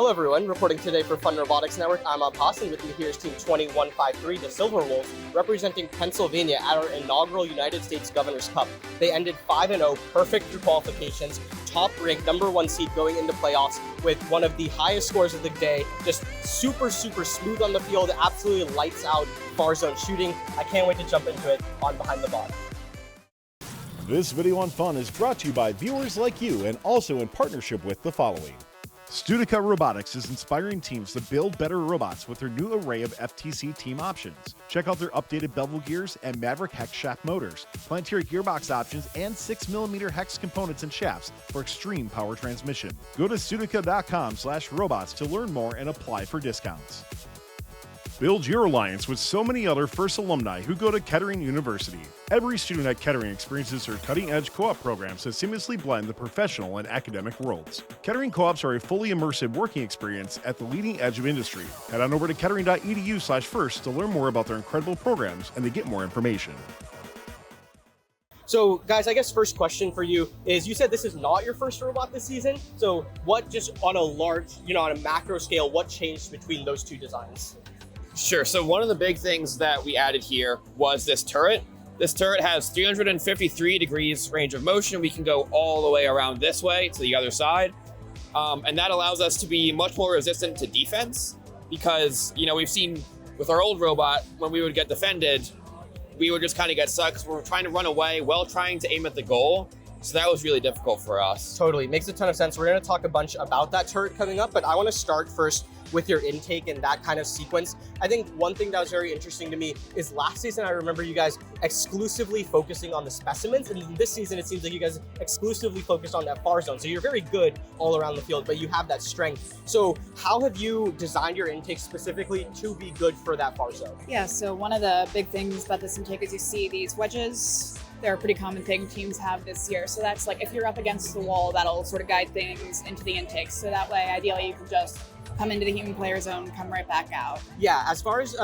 Hello everyone, reporting today for Fun Robotics Network. I'm Abbas, and with me here is Team 2153, the Silver Wolves, representing Pennsylvania at our inaugural United States Governor's Cup. They ended 5-0, perfect through qualifications, top-ranked #1 seed going into playoffs with one of the highest scores of the day, just super smooth on the field, absolutely lights out far zone shooting. I can't wait to jump into it on Behind the Bot. This video on fun is brought to you by viewers like you and also in partnership with the following. DECODE Robotics is inspiring teams to build better robots with their new array of FTC team options. Check out their updated bevel gears and Maverick hex shaft motors, Planetary gearbox options, and 6mm hex components and shafts for extreme power transmission. Go to studicode.com/robots to learn more and apply for discounts. Build your alliance with so many other FIRST alumni who go to Kettering University. Every student at Kettering experiences their cutting-edge co-op programs that seamlessly blend the professional and academic worlds. Kettering co-ops are a fully immersive working experience at the leading edge of industry. Head on over to kettering.edu/first to learn more about their incredible programs and to get more information. So guys, I guess first question for you is, you said this is not your first robot this season. So what, just on a large, on a macro scale, what changed between those two designs? Sure, so one of the big things that we added here was this turret. This turret has 353 degrees range of motion. We can go all the way around this way to the other side. And that allows us to be much more resistant to defense because, we've seen with our old robot, when we would get defended, we would just kind of get stuck because we're trying to run away while trying to aim at the goal. So that was really difficult for us. Totally, makes a ton of sense. We're gonna talk a bunch about that turret coming up, but I wanna start first with your intake and that kind of sequence. I think one thing that was very interesting to me is last season, I remember you guys exclusively focusing on the specimens, and this season it seems like you guys exclusively focused on that far zone. So you're very good all around the field, but you have that strength. So how have you designed your intake specifically to be good for that far zone? Yeah, so one of the big things about this intake is you see these wedges. They're a pretty common thing teams have this year. So that's like, if you're up against the wall, that'll sort of guide things into the intake. So that way, ideally, you can just come into the human player zone, come right back out. Yeah, as far as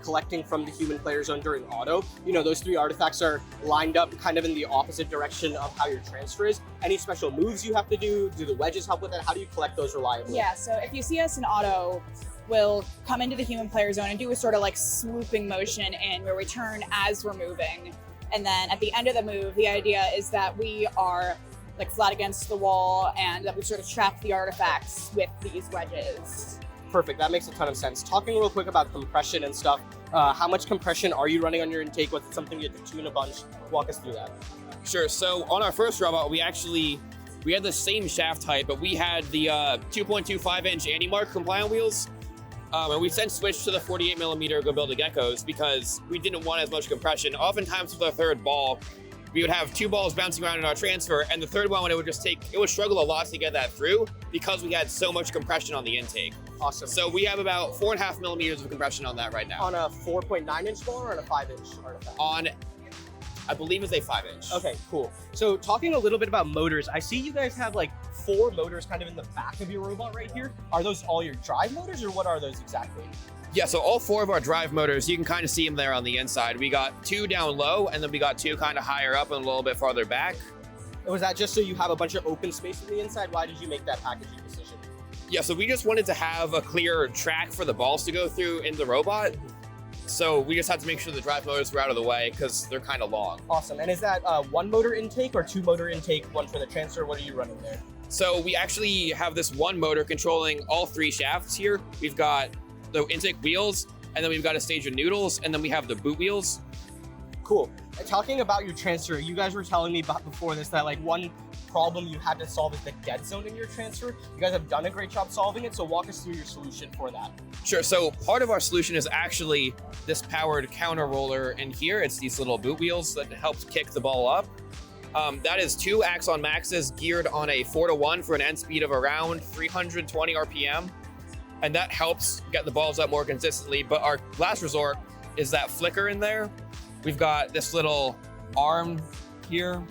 collecting from the human player zone during auto, those three artifacts are lined up kind of in the opposite direction of how your transfer is. Any special moves you have to do? Do the wedges help with that? How do you collect those reliably? Yeah, so if you see us in auto, we'll come into the human player zone and do a sort of like swooping motion in where we turn as we're moving. And then at the end of the move, the idea is that we are like flat against the wall and that we sort of trap the artifacts with these wedges. Perfect, that makes a ton of sense. Talking real quick about compression and stuff, how much compression are you running on your intake? Was it something you had to tune a bunch? Walk us through that. Sure, so on our first robot, we had the same shaft height, but we had the 2.25-inch anti-mark compliant wheels. And we since switched to the 48mm Go Build a Geckos because we didn't want as much compression. Oftentimes with our third ball, we would have two balls bouncing around in our transfer, and the third one, it would struggle a lot to get that through because we had so much compression on the intake. Awesome. So we have about 4.5mm of compression on that right now. On a 4.9-inch ball or on a 5-inch artifact? On, I believe it's a 5-inch. Okay, cool. So talking a little bit about motors, I see you guys have like 4 motors kind of in the back of your robot right here. Are those all your drive motors, or what are those exactly? Yeah, so all 4 of our drive motors, you can kind of see them there on the inside. We got 2 down low, and then we got 2 kind of higher up and a little bit farther back. Was that just so you have a bunch of open space on the inside? Why did you make that packaging decision? Yeah, so we just wanted to have a clear track for the balls to go through in the robot. So we just had to make sure the drive motors were out of the way because they're kind of long. Awesome. And is that 1 motor intake or 2 motor intake, 1 for the transfer? What are you running there? So we actually have this 1 motor controlling all 3 shafts here. We've got the intake wheels, and then we've got a stage of noodles, and then we have the boot wheels. Cool. Talking about your transfer, you guys were telling me before this that like one problem you had to solve is the dead zone in your transfer. You guys have done a great job solving it, so walk us through your solution for that. Sure, so part of our solution is actually this powered counter roller in here. It's these little boot wheels that help kick the ball up. That is 2 Axon Maxes geared on a 4-to-1 for an end speed of around 320 RPM. And that helps get the balls up more consistently. But our last resort is that flicker in there. We've got this little arm here,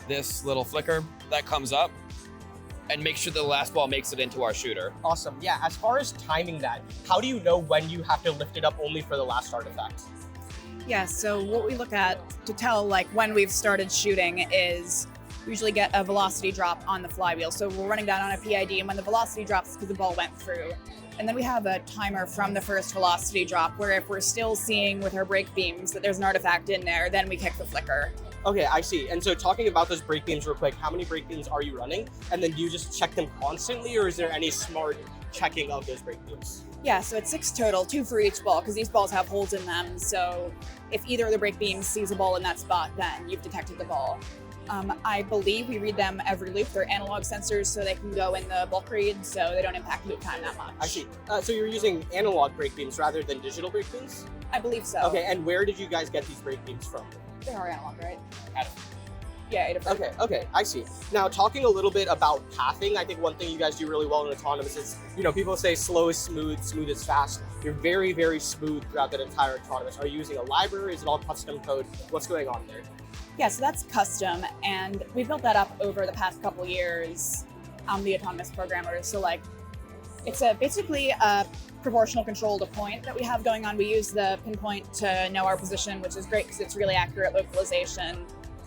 this little flicker that comes up and make sure the last ball makes it into our shooter. Awesome. Yeah, as far as timing that, how do you know when you have to lift it up only for the last artifact? Yeah, so what we look at to tell like when we've started shooting is we usually get a velocity drop on the flywheel. So we're running down on a PID, and when the velocity drops, because the ball went through. And then we have a timer from the first velocity drop, where if we're still seeing with our brake beams that there's an artifact in there, then we kick the flicker. Okay, I see. And so talking about those brake beams real quick, how many brake beams are you running? And then do you just check them constantly, or is there any smart checking of those brake beams? Yeah, so it's 6 total, 2 for each ball, because these balls have holes in them. So if either of the brake beams sees a ball in that spot, then you've detected the ball. I believe we read them every loop. They're analog sensors, so they can go in the bulk read, so they don't impact loop time that much. I see. So you're using analog brake beams rather than digital brake beams? I believe so. Okay, and where did you guys get these brake beams from? They are analog, right? Adam. Yeah, Okay, I see. Now, talking a little bit about pathing, I think one thing you guys do really well in autonomous is, people say slow is smooth, smooth is fast. You're very, very smooth throughout that entire autonomous. Are you using a library? Is it all custom code? What's going on there? Yeah, so that's custom, and we built that up over the past couple years on the autonomous programmers. So it's basically a proportional control to point that we have going on. We use the pinpoint to know our position, which is great because it's really accurate localization.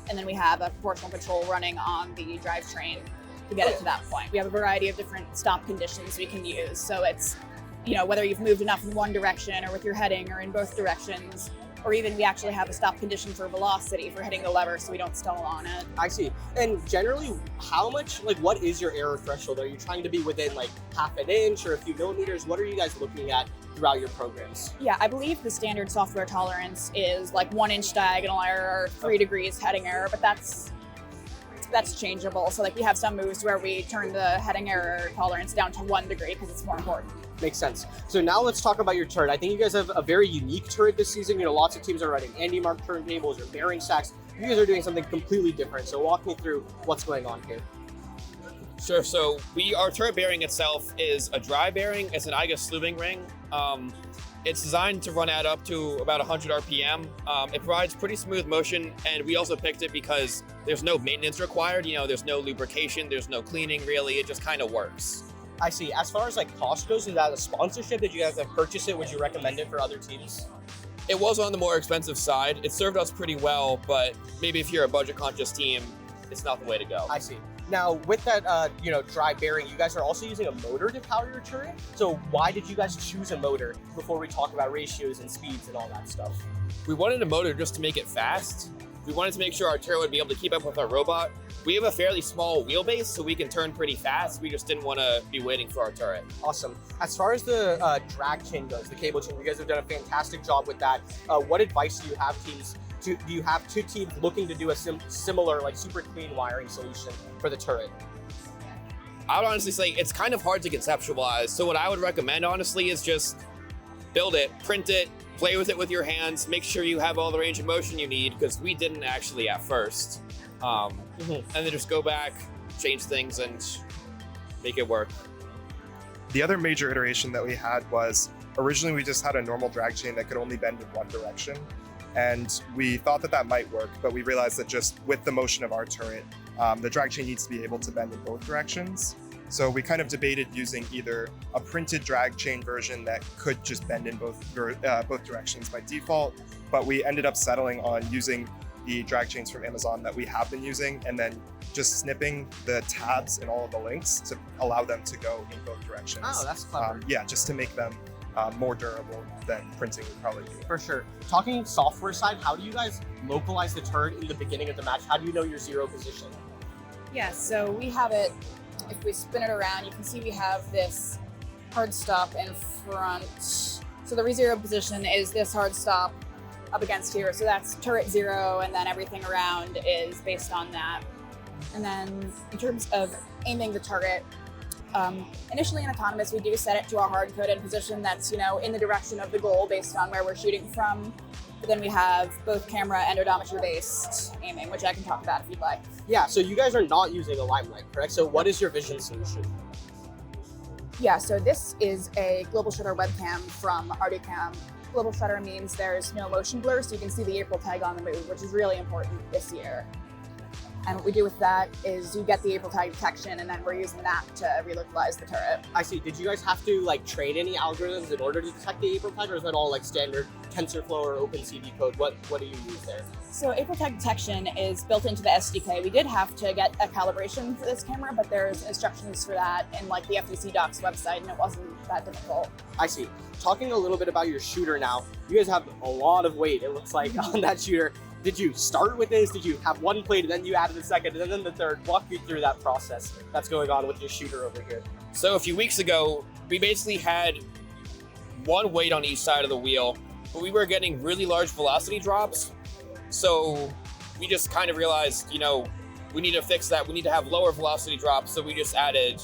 And then we have a proportional control running on the drivetrain to get it to that point. We have a variety of different stop conditions we can use. So it's, whether you've moved enough in one direction or with your heading or in both directions, or even we actually have a stop condition for velocity for hitting the lever so we don't stall on it. I see. And generally, how much, what is your error threshold? Are you trying to be within half an inch or a few millimeters? What are you guys looking at throughout your programs? Yeah, I believe the standard software tolerance is 1 inch diagonal error, 3 degrees heading error, but that's changeable. So we have some moves where we turn the heading error tolerance down to 1 degree because it's more important. Makes sense. So now let's talk about your turret. I think you guys have a very unique turret this season. Lots of teams are running Andy Mark turntables or bearing stacks. You guys are doing something completely different. So walk me through what's going on here. Sure. So our turret bearing itself is a dry bearing. It's an IGUS slewing ring. It's designed to run at up to about 100 RPM. It provides pretty smooth motion, and we also picked it because there's no maintenance required. There's no lubrication, there's no cleaning really. It just kind of works. I see. As far as cost goes, is that a sponsorship? Did you guys have purchased it? Would you recommend it for other teams? It was on the more expensive side. It served us pretty well, but maybe if you're a budget conscious team, it's not the way to go. I see. Now, with that, dry bearing, you guys are also using a motor to power your turret. So why did you guys choose a motor before we talk about ratios and speeds and all that stuff? We wanted a motor just to make it fast. We wanted to make sure our turret would be able to keep up with our robot. We have a fairly small wheelbase, so we can turn pretty fast. We just didn't want to be waiting for our turret. Awesome. As far as the drag chain goes, the cable chain, you guys have done a fantastic job with that. What advice do you have teams? Do you have two teams looking to do a similar, super clean wiring solution for the turret? I would honestly say it's kind of hard to conceptualize. So what I would recommend, honestly, is just build it, print it, play with it with your hands, make sure you have all the range of motion you need, because we didn't actually at first. And then just go back, change things, and make it work. The other major iteration that we had was originally we just had a normal drag chain that could only bend in one direction. And we thought that might work, but we realized that just with the motion of our turret, the drag chain needs to be able to bend in both directions. So we kind of debated using either a printed drag chain version that could just bend in both directions by default, but we ended up settling on using the drag chains from Amazon that we have been using, and then just snipping the tabs and all of the links to allow them to go in both directions. Oh, that's clever. Just to make them more durable than printing would probably be. For sure. Talking software side, how do you guys localize the turret in the beginning of the match? How do you know your zero position? Yeah, so we have it, if we spin it around, you can see we have this hard stop in front. So the re-zero position is this hard stop up against here. So that's turret 0, and then everything around is based on that. And then in terms of aiming the target, initially in autonomous, we do set it to a hard-coded position that's, in the direction of the goal based on where we're shooting from. But then we have both camera and odometer-based aiming, which I can talk about if you'd like. Yeah, so you guys are not using a limelight, correct? So what is your vision solution? Yeah, so this is a global shutter webcam from ArduCam. Global shutter means there's no motion blur, so you can see the April tag on the move, which is really important this year. And what we do with that is you get the April tag detection, and then we're using that to relocalize the turret. I see. Did you guys have to like train any algorithms in order to detect the April tag, or is that all like standard TensorFlow or OpenCV code? What do you use there? So April tag detection is built into the SDK. We did have to get a calibration for this camera, but there's instructions for that in like the FTC Docs website, and it wasn't that difficult. I see. Talking a little bit about your shooter now, you guys have a lot of weight, it looks like, on that shooter. Did you start with this? Did you have one plate and then you added the second and then the third? Walk me through that process that's going on with your shooter over here. So a few weeks ago, we basically had one weight on each side of the wheel, but we were getting really large velocity drops. So we just kind of realized, you know, we need to fix that. We need to have lower velocity drops. So we just added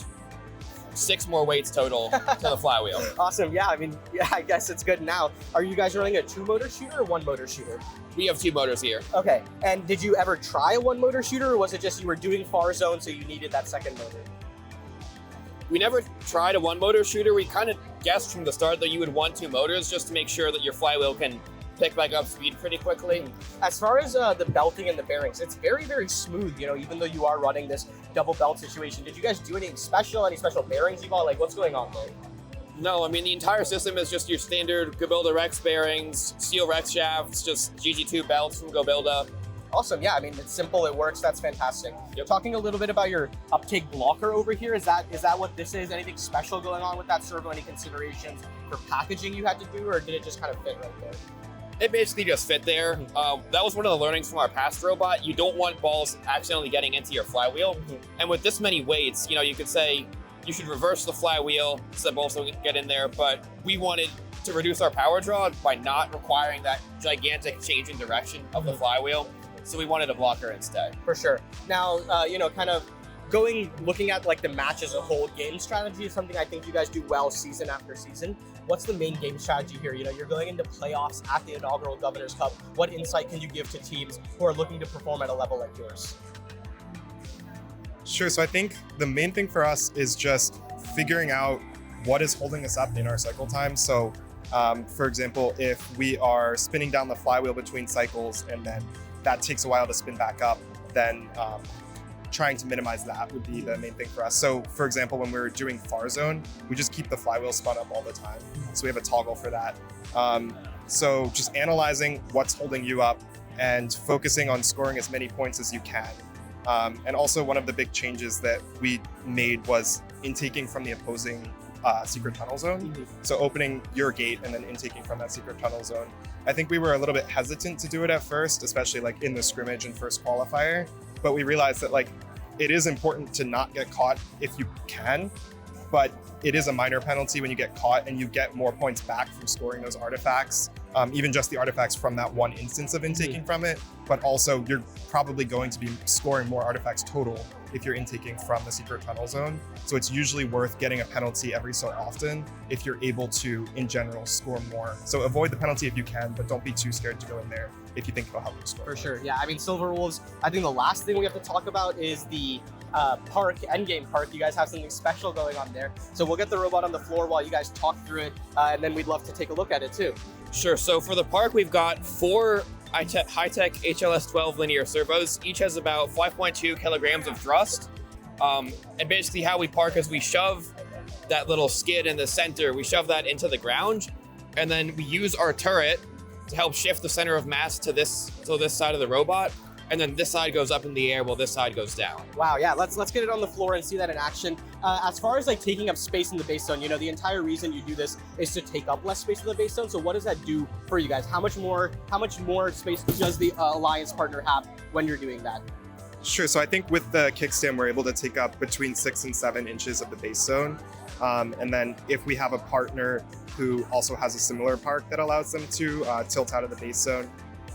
6 more weights total to the flywheel. Awesome. Yeah, I mean, yeah, I guess it's good now. Are you guys running a 2-motor shooter or 1-motor shooter? We have 2 motors here. Okay. And did you ever try a 1-motor shooter, or was it just you were doing far zone so you needed that second motor? We never tried a 1-motor shooter. We kind of guessed from the start that you would want 2 motors just to make sure that your flywheel can pick back up speed pretty quickly. As far as the belting and the bearings, it's very, very smooth, you know, even though you are running this double belt situation. Did you guys do anything special? Any special bearings you bought? Like, what's going on there? No, I mean, the entire system is just your standard Gobilda Rex bearings, steel Rex shafts, just GG2 belts from Gobilda. Awesome. Yeah, I mean, it's simple, it works, that's fantastic. Yep. Talking a little bit about your uptake blocker over here, is that what this is? Anything special going on with that servo? Any considerations for packaging you had to do, or did it just kind of fit right there? It basically just fit there. That was one of the learnings from our past robot. You don't want balls accidentally getting into your flywheel. And with this many weights, you know, you could say you should reverse the flywheel so that balls don't get in there, but we wanted to reduce our power draw by not requiring that gigantic change in direction of the flywheel. So we wanted a blocker instead. For sure. Now, you know, kind of looking at like the match as a whole, game strategy is something I think you guys do well season after season. What's the main game strategy here? You know, you're going into playoffs at the inaugural Governor's Cup. What insight can you give to teams who are looking to perform at a level like yours? Sure. So I think the main thing for us is just figuring out what is holding us up in our cycle time. So, for example, if we are spinning down the flywheel between cycles and then that takes a while to spin back up, then trying to minimize that would be the main thing for us. So for example, when we're doing far zone, we just keep the flywheel spun up all the time. So we have a toggle for that. So just analyzing what's holding you up and focusing on scoring as many points as you can. And also one of the big changes that we made was intaking from the opposing secret tunnel zone. So opening your gate and then intaking from that secret tunnel zone. I think we were a little bit hesitant to do it at first, especially like in the scrimmage and first qualifier. But we realized that like it is important to not get caught if you can, but it is a minor penalty when you get caught, and you get more points back from scoring those artifacts, even just the artifacts from that one instance of intaking from it. But also you're probably going to be scoring more artifacts total if you're intaking from the secret tunnel zone. So it's usually worth getting a penalty every so often if you're able to, in general, score more. So avoid the penalty if you can, but don't be too scared to go in there if you think it'll help you score. For sure. Yeah, I mean, Silver Wolves, I think the last thing we have to talk about is the park, Endgame park. You guys have something special going on there. So we'll get the robot on the floor while you guys talk through it, and then we'd love to take a look at it too. Sure. So for the park, we've got 4 high-tech HLS 12 linear servos. Each has about 5.2 kilograms of thrust. And basically how we park is we shove that little skid in the center, we shove that into the ground, and then we use our turret to help shift the center of mass to this side of the robot. And then this side goes up in the air while this side goes down. Wow, yeah, let's get it on the floor and see that in action. As far as like taking up space in the base zone, you know, the entire reason you do this is to take up less space in the base zone. So what does that do for you guys? How much more space does the alliance partner have when you're doing that? Sure. So I think with the kickstand, we're able to take up between 6 and 7 inches of the base zone. And then if we have a partner who also has a similar park that allows them to tilt out of the base zone,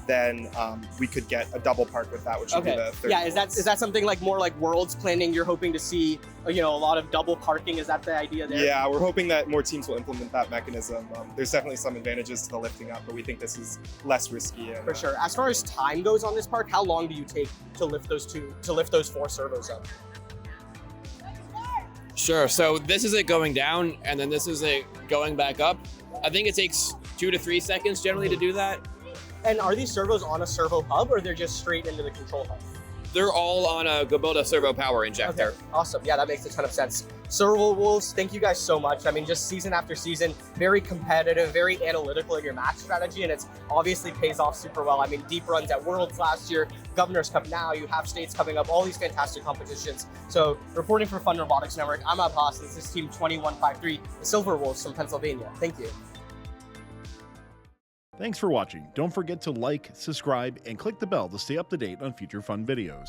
then we could get a double park with that, which would be the third. Yeah, is that something like more like Worlds planning? You're hoping to see, you know, a lot of double parking. Is that the idea there? Yeah, we're hoping that more teams will implement that mechanism. There's definitely some advantages to the lifting up, but we think this is less risky. And, for sure. As far as time goes on this park, how long do you take to lift those 4 servos up? Sure. So this is it going down, and then this is it going back up. I think it takes 2 to 3 seconds generally to do that. And are these servos on a servo hub, or they're just straight into the control hub? they're all on a Kubota servo power injector. Okay, awesome. Yeah, that makes a ton of sense. Servo Wolves, thank you guys so much. I mean, just season after season, very competitive, very analytical in your match strategy, and it's obviously pays off super well. I mean, deep runs at Worlds last year, Governor's Cup now, you have states coming up, all these fantastic competitions. So, reporting for Fun Robotics Network, I'm Ab Haas, this is Team 2153, the Silver Wolves from Pennsylvania. Thank you. Thanks for watching. Don't forget to like, subscribe, and click the bell to stay up to date on future fun videos.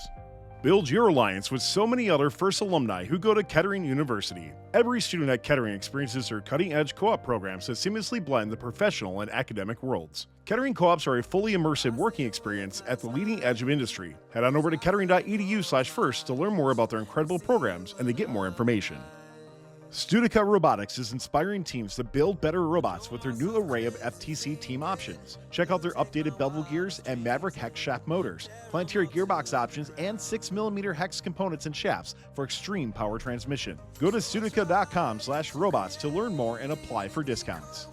Build your alliance with so many other FIRST alumni who go to Kettering University. Every student at Kettering experiences their cutting-edge co-op programs that seamlessly blend the professional and academic worlds. Kettering co-ops are a fully immersive working experience at the leading edge of industry. Head on over to kettering.edu/first to learn more about their incredible programs and to get more information. Studica Robotics is inspiring teams to build better robots with their new array of FTC team options. Check out their updated bevel gears and Maverick hex shaft motors, Planetary gearbox options, and 6mm hex components and shafts for extreme power transmission. Go to studica.com/robots to learn more and apply for discounts.